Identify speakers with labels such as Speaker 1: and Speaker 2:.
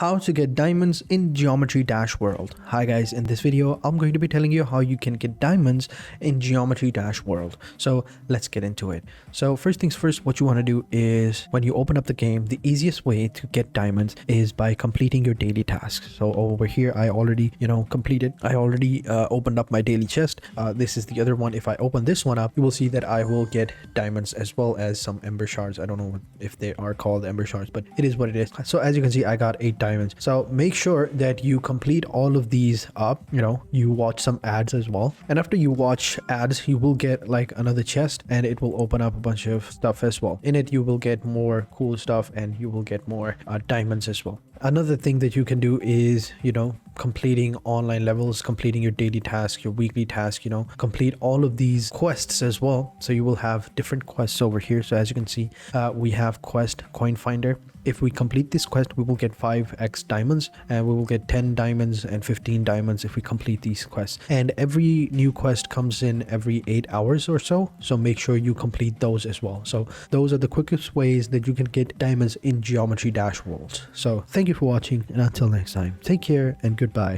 Speaker 1: How to get diamonds in Geometry Dash World. Hi guys, in this video I'm going to be telling you how you can get diamonds in Geometry Dash World. So let's get into it. So first things first, what you want to do is when you open up the game, the easiest way to get diamonds is by completing your daily tasks. So over here I already completed. I already opened up my daily chest. This is the other one. If I open this one up, you will see that I will get diamonds as well as some ember shards. I don't know if they are called ember shards, but it is what it is. So as you can see, I got 8 diamonds. So make sure that you complete all of these up. You watch some ads as well, and after you watch ads, you will get like another chest and it will open up a bunch of stuff as well. In it you will get more cool stuff and you will get more diamonds as well. Another thing that you can do is completing online levels, completing your daily task, your weekly task, complete all of these quests as well. So you will have different quests over here. So as you can see, we have quest coin finder. If we complete this quest, we will get 5x diamonds, and we will get 10 diamonds and 15 diamonds if we complete these quests. And every new quest comes in every 8 hours or so. So make sure you complete those as well. So those are the quickest ways that you can get diamonds in Geometry Dash World. So thank you for watching, and until next time, take care and goodbye.